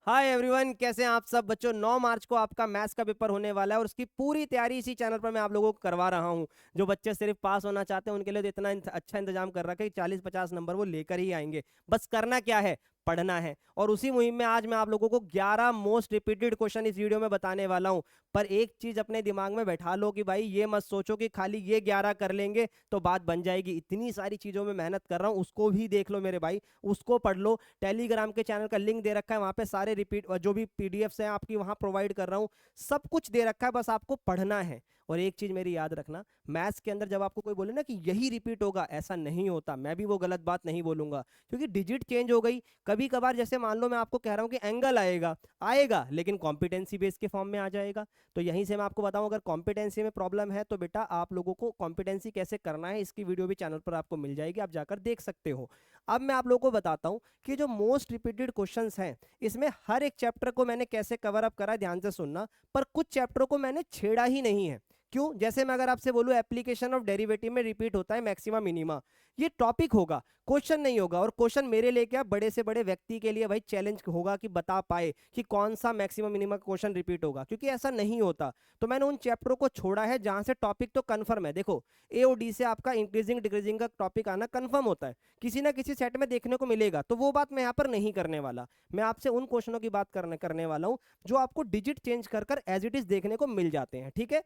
Hi everyone, कैसे हैं आप सब बच्चों। 9 मार्च को आपका मैथ्स का पेपर होने वाला है और उसकी पूरी तैयारी इसी चैनल पर मैं आप लोगों को करवा रहा हूं। जो बच्चे सिर्फ पास होना चाहते हैं उनके लिए तो इतना अच्छा इंतजाम कर रखा है कि 40-50 नंबर वो लेकर ही आएंगे। बस करना क्या है, पढ़ना है। और उसी मुहिम में आज मैं आप लोगों को 11 मोस्ट रिपीटेड क्वेश्चन इस वीडियो में बताने वाला हूं। पर एक चीज अपने दिमाग में बैठा लो कि भाई ये मत सोचो कि खाली ये 11 कर लेंगे तो बात बन जाएगी। इतनी सारी चीजों में मेहनत कर रहा हूं, उसको भी देख लो मेरे भाई, उसको पढ़ लो। टेलीग्राम के चैनल का लिंक दे रखा है, वहां पे सारे रिपीट जो भी पीडीएफ्स हैं आपकी वहां प्रोवाइड कर रहा हूं। सब कुछ दे रखा है, बस आपको पढ़ना है। और एक चीज मेरी याद रखना, मैथ्स के अंदर जब आपको कोई बोले ना कि यही रिपीट होगा, ऐसा नहीं होता। मैं भी वो गलत बात नहीं बोलूंगा, क्योंकि डिजिट चेंज हो गई। कभी कभार जैसे मान लो मैं आपको कह रहा हूं कि एंगल आएगा आएगा लेकिन कॉम्पिटेंसी बेस के फॉर्म में आ जाएगा। तो यहीं से मैं आपको बताऊं, अगर कॉम्पिटेंसी में प्रॉब्लम है तो बेटा आप लोगों को कॉम्पिटेंसी कैसे करना है इसकी वीडियो भी चैनल पर आपको मिल जाएगी, आप जाकर देख सकते हो। अब मैं आप लोगों को बताता हूं कि जो मोस्ट रिपीटेड क्वेश्चंस हैं इसमें हर एक चैप्टर को मैंने कैसे कवर अप करा है, ध्यान से सुनना। पर कुछ चैप्टरों को मैंने छेड़ा ही नहीं है। क्यों? जैसे मैं अगर आपसे बोलूं एप्लीकेशन ऑफ डेरिवेटिव में रिपीट होता है मैक्सिमा मिनिमा, ये टॉपिक होगा, क्वेश्चन नहीं होगा। और क्वेश्चन मेरे लिए क्या, बड़े से बड़े व्यक्ति के लिए भाई चैलेंज होगा कि बता पाए कि कौन सा मैक्सिमम मिनिमम क्वेश्चन रिपीट होगा, क्योंकि ऐसा नहीं होता। तो मैंने उन चैप्टरों को छोड़ा है जहां से टॉपिक तो कंफर्म है। देखो, ए और डी से आपका इंक्रीजिंग डिक्रीजिंग का टॉपिक आना कंफर्म होता है, किसी ना किसी सेट में देखने को मिलेगा। तो वो बात मैं यहाँ पर नहीं करने वाला। मैं आपसे उन क्वेश्चनों की बात करने वाला हूँ जो आपको डिजिट चेंज कर कर एज इट इज देखने को मिल जाते हैं। ठीक है,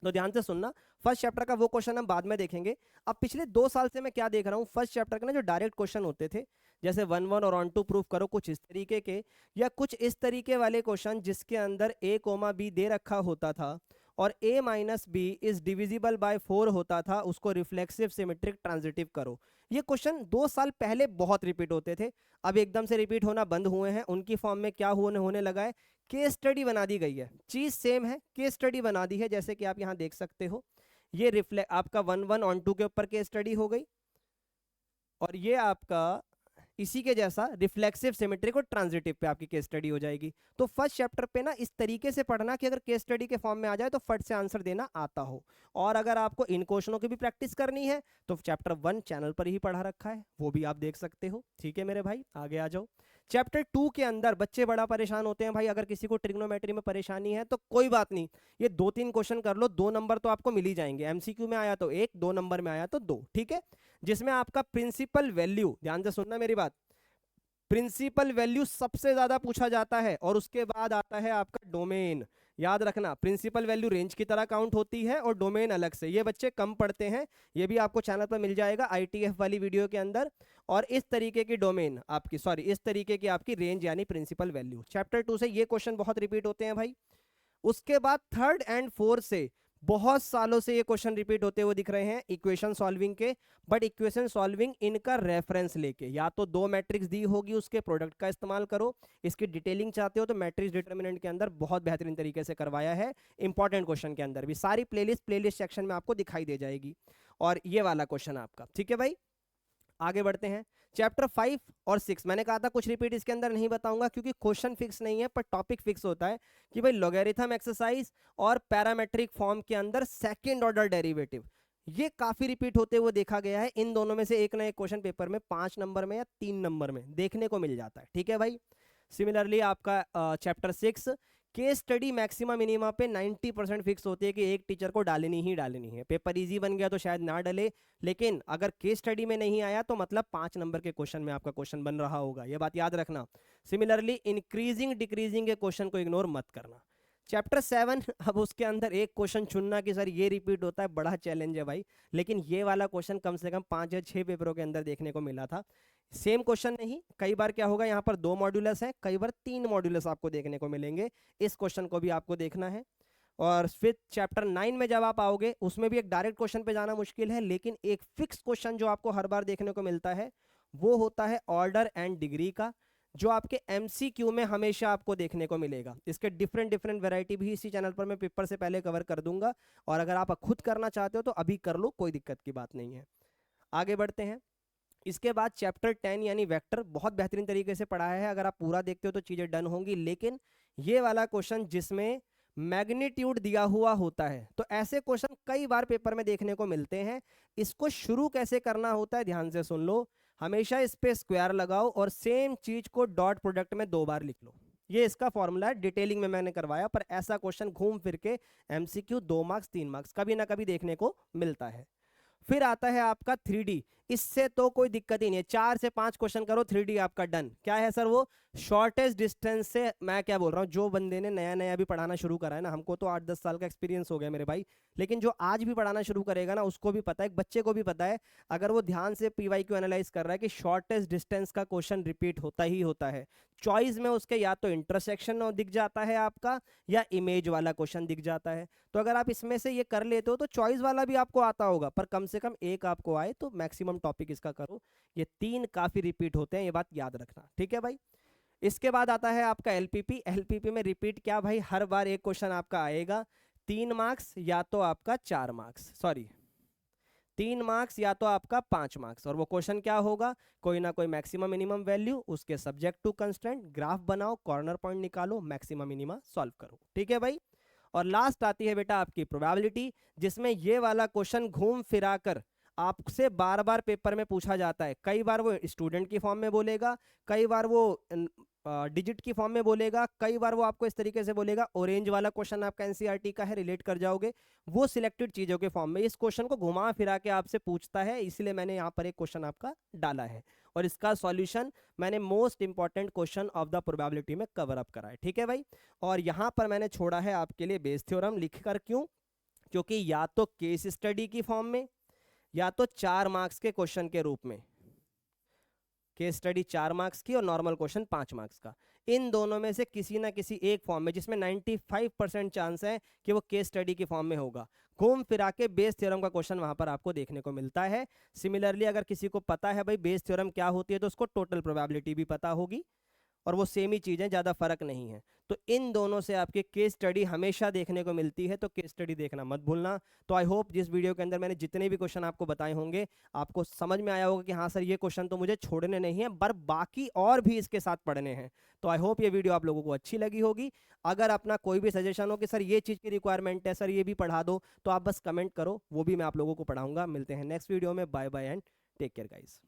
तो ध्यान से सुनना। फर्स्ट चैप्टर का वो क्वेश्चन हम बाद में देखेंगे। अब पिछले 2 साल से मैं क्या देख रहा हूँ, फर्स्ट चैप्टर के ना जो डायरेक्ट क्वेश्चन होते थे, जैसे 1-1 और ऑन टू प्रूफ करो, कुछ इस तरीके के, या कुछ इस तरीके वाले क्वेश्चन जिसके अंदर a, b दे रखा होता था और a minus B is divisible by 4 होता था, उसको रिफ्लेक्सिव सिमेट्रिक ट्रांजिटिव करो। ये क्वेश्चन 2 साल पहले बहुत रिपीट होते थे, अब एकदम से रिपीट होना बंद हुए हैं। उनकी फॉर्म में क्या होने लगा है, केस स्टडी बना दी गई है। चीज सेम है, केस स्टडी बना दी है। जैसे कि आप यहां देख सकते हो, ये रिफ्लेक्ट आपका 1-1 ऑन टू के ऊपर केस स्टडी हो गई, और ये आपका इसी के जैसा रिफ्लेक्सिव सिमेट्रिक और ट्रांजिटिव पे आपकी केस स्टडी हो जाएगी। तो फर्स्ट चैप्टर पे ना इस तरीके से पढ़ना कि अगर केस स्टडी के फॉर्म में आ जाए तो फट से आंसर देना आता हो। और अगर आपको इन क्वेश्चनों की भी प्रैक्टिस करनी है तो चैप्टर 1 चैनल पर ही पढ़ा रखा है, वो भी आप देख सकते हो। ठीक है मेरे भाई, आगे आ जाओ। चैप्टर 2 के अंदर बच्चे बड़ा परेशान होते हैं भाई, अगर किसी को ट्रिग्नोमेट्री में परेशानी है तो कोई बात नहीं, ये 2-3 क्वेश्चन कर लो, 2 नंबर तो आपको मिल ही जाएंगे। एमसीक्यू में आया तो 1, 2 नंबर में आया तो 2। ठीक है, जिसमें आपका प्रिंसिपल वैल्यू, ध्यान से सुनना मेरी बात, प्रिंसिपल वैल्यू सबसे ज्यादा पूछा जाता है और उसके बाद आता है आपका डोमेन। याद रखना, प्रिंसिपल वैल्यू रेंज की तरह काउंट होती है और डोमेन अलग से। ये बच्चे कम पढ़ते हैं, ये भी आपको चैनल पर मिल जाएगा आईटीएफ वाली वीडियो के अंदर। और इस तरीके की डोमेन आपकी, सॉरी, इस तरीके की आपकी रेंज यानी प्रिंसिपल वैल्यू, चैप्टर 2 से ये क्वेश्चन बहुत रिपीट होते हैं भाई। उसके बाद 3rd एंड 4th से बहुत सालों से ये क्वेश्चन रिपीट होते हुए दिख रहे हैं इक्वेशन सॉल्विंग के। बट इक्वेशन सॉल्विंग इनका रेफरेंस लेके, या तो 2 मैट्रिक्स दी होगी उसके प्रोडक्ट का इस्तेमाल करो। इसकी डिटेलिंग चाहते हो तो मैट्रिक्स डिटर्मिनेंट के अंदर बहुत बेहतरीन तरीके से करवाया है। इंपॉर्टेंट क्वेश्चन के अंदर भी सारी प्लेलिस्ट सेक्शन में आपको दिखाई दे जाएगी। और ये वाला क्वेश्चन आपका, ठीक है भाई। आगे बढ़ते हैं। चैप्टर 5 और 6 मैंने कहा था कुछ रिपीट इसके अंदर नहीं बताऊंगा क्योंकि क्वेश्चन फिक्स नहीं है, पर टॉपिक फिक्स होता है कि भाई लॉगरिथम एक्सरसाइज और पैरामेट्रिक फॉर्म के अंदर सेकंड ऑर्डर डेरिवेटिव, ये काफी रिपीट होते हुए देखा गया है। इन दोनों में से एक ना एक क्वेश्चन पेपर में 5 नंबर में या 3 नंबर में देखने को मिल जाता है। ठीक है भाई। सिमिलरली आपका chapter 6 case study maxima minima पे 90% फिक्स होती है कि एक टीचर को डालनी ही डालनी है। पेपर इजी बन गया तो शायद ना डले, लेकिन अगर केस स्टडी में नहीं आया तो मतलब 5 नंबर के क्वेश्चन में आपका क्वेश्चन बन रहा होगा, ये बात याद रखना। सिमिलरली इंक्रीजिंग डिक्रीजिंग के क्वेश्चन को इग्नोर मत करना। चैप्टर 7, अब उसके अंदर एक क्वेश्चन चुनना कि सर ये रिपीट होता है, बड़ा चैलेंज है भाई। लेकिन ये वाला क्वेश्चन कम से कम 5 या 6 पेपरों के अंदर देखने को मिला था। सेम क्वेश्चन नहीं, कई बार क्या होगा, यहाँ पर 2 मॉड्यूलस है, कई बार 3 मॉड्यूलस आपको देखने को मिलेंगे। इस क्वेश्चन को भी आपको देखना है। और फिर चैप्टर 9 में जब आप आओगे उसमें भी एक डायरेक्ट क्वेश्चन पे जाना मुश्किल है, लेकिन एक फिक्स क्वेश्चन जो आपको हर बार देखने को मिलता है वो होता है ऑर्डर एंड डिग्री का, जो आपके एमसीक्यू में हमेशा आपको देखने को मिलेगा। इसके डिफरेंट डिफरेंट वैरायटी भी इसी चैनल पर मैं पेपर से पहले कवर कर दूंगा, और अगर आप खुद करना चाहते हो तो अभी कर लो, कोई दिक्कत की बात नहीं है। आगे बढ़ते हैं। इसके बाद चैप्टर 10 यानी वेक्टर बहुत बेहतरीन तरीके से पढ़ाया है, अगर आप पूरा देखते हो तो चीजें डन होंगी। लेकिन ये वाला क्वेश्चन जिसमें मैग्नीट्यूड दिया हुआ होता है, तो ऐसे क्वेश्चन कई बार पेपर में देखने को मिलते हैं। इसको शुरू कैसे करना होता है, ध्यान से सुन लो। हमेशा इस पे स्क्वायर लगाओ और सेम चीज को डॉट प्रोडक्ट में 2 बार लिख लो। ये इसका फॉर्मूला डिटेलिंग में मैंने करवाया, पर ऐसा क्वेश्चन घूम फिर के एमसीक्यू 2 मार्क्स 3 मार्क्स कभी ना कभी देखने को मिलता है। फिर आता है आपका 3D। इससे तो कोई दिक्कत ही नहीं है, 4 से 5 क्वेश्चन करो 3D आपका डन। क्या है सर वो? शॉर्टेस्ट डिस्टेंस से, मैं क्या बोल रहा हूँ, जो बंदे ने नया नया भी पढ़ाना शुरू करा है ना, हमको तो 8-10 साल का एक्सपीरियंस हो गया मेरे भाई, लेकिन जो आज भी पढ़ाना शुरू करेगा ना उसको भी पता है, बच्चे को भी पता है, अगर वो ध्यान से PYQ एनालाइज कर रहा है कि शॉर्टेस्ट डिस्टेंस का क्वेश्चन रिपीट होता ही होता है। चॉइस में उसके या तो इंटरसेक्शन दिख जाता है आपका, या इमेज वाला क्वेश्चन दिख जाता है। तो अगर आप इसमें से ये कर लेते हो तो चॉइस वाला भी आपको आता होगा, पर कम से कम एक आपको आए तो मैक्सिमम टॉपिक इसका करो। ये 3 काफी रिपीट होते हैं, ये बात याद रखना, ठीक है भाई। इसके बाद आता है आपका LPP। LPP में रिपीट क्या भाई, हर बार एक क्वेश्चन आपका आएगा, 3 मार्क्स या तो आपका 4 मार्क्स, सॉरी 3 मार्क्स या तो आपका 5 मार्क्स। और वो क्वेश्चन क्या होगा, कोई ना कोई मैक्सिमम मिनिमम वैल्यू, उसके सब्जेक्ट टू कंस्ट्रेंट, ग्राफ बनाओ, कॉर्नर पॉइंट निकालो, मैक्सिमम मिनिमा सॉल्व करो, ठीक है भाई। और लास्ट आती है बेटा आपकी प्रोबेबिलिटी, जिसमें ये वाला क्वेश्चन घूम फिरा कर आपसे बार बार पेपर में पूछा जाता है। कई बार वो स्टूडेंट की फॉर्म में बोलेगा, कई बार वो डिजिट की फॉर्म में बोलेगा, कई बार वो आपको इस तरीके से बोलेगा, ऑरेंज वाला क्वेश्चन आपका एनसीईआरटी का है, रिलेट कर जाओगे, वो सिलेक्टेड चीजों के फॉर्म में इस क्वेश्चन को घुमा फिरा के आपसे पूछता है, इसलिए मैंने यहाँ पर एक क्वेश्चन आपका डाला है, और इसका सॉल्यूशन मैंने most important question of the probability में कवर अप करा है, ठीक है भाई। और यहाँ पर मैंने छोड़ा है आपके लिए बेस थ्योरम लिखकर, क्यों? क्योंकि या तो केस स्टडी की फॉर्म में, या तो 4 मार्क्स के क्वेश्चन के रूप में, केस स्टडी 4 मार्क्स की और नॉर्मल क्वेश्चन 5 मार्क्स का, इन दोनों में से किसी ना किसी एक फॉर्म में, जिसमें 95% चांस है कि वो केस स्टडी की फॉर्म में होगा, घूम फिरा के बेस थ्योरम का क्वेश्चन वहां पर आपको देखने को मिलता है। सिमिलरली अगर किसी को पता है भाई बेस थ्योरम क्या होती है, तो उसको टोटल प्रोबेबिलिटी भी पता होगी, और वो सेम ही चीज़ है, ज़्यादा फर्क नहीं है। तो इन दोनों से आपके केस स्टडी हमेशा देखने को मिलती है, तो केस स्टडी देखना मत भूलना। तो आई होप जिस वीडियो के अंदर मैंने जितने भी क्वेश्चन आपको बताए होंगे, आपको समझ में आया होगा कि हाँ सर ये क्वेश्चन तो मुझे छोड़ने नहीं है, पर बाकी और भी इसके साथ पढ़ने हैं। तो आई होप ये वीडियो आप लोगों को अच्छी लगी होगी। अगर अपना कोई भी सजेशन हो कि सर ये चीज़ की रिक्वायरमेंट है, सर ये भी पढ़ा दो, तो आप बस कमेंट करो, वो भी मैं आप लोगों को पढ़ाऊंगा। मिलते हैं नेक्स्ट वीडियो में, bye bye and take care guys.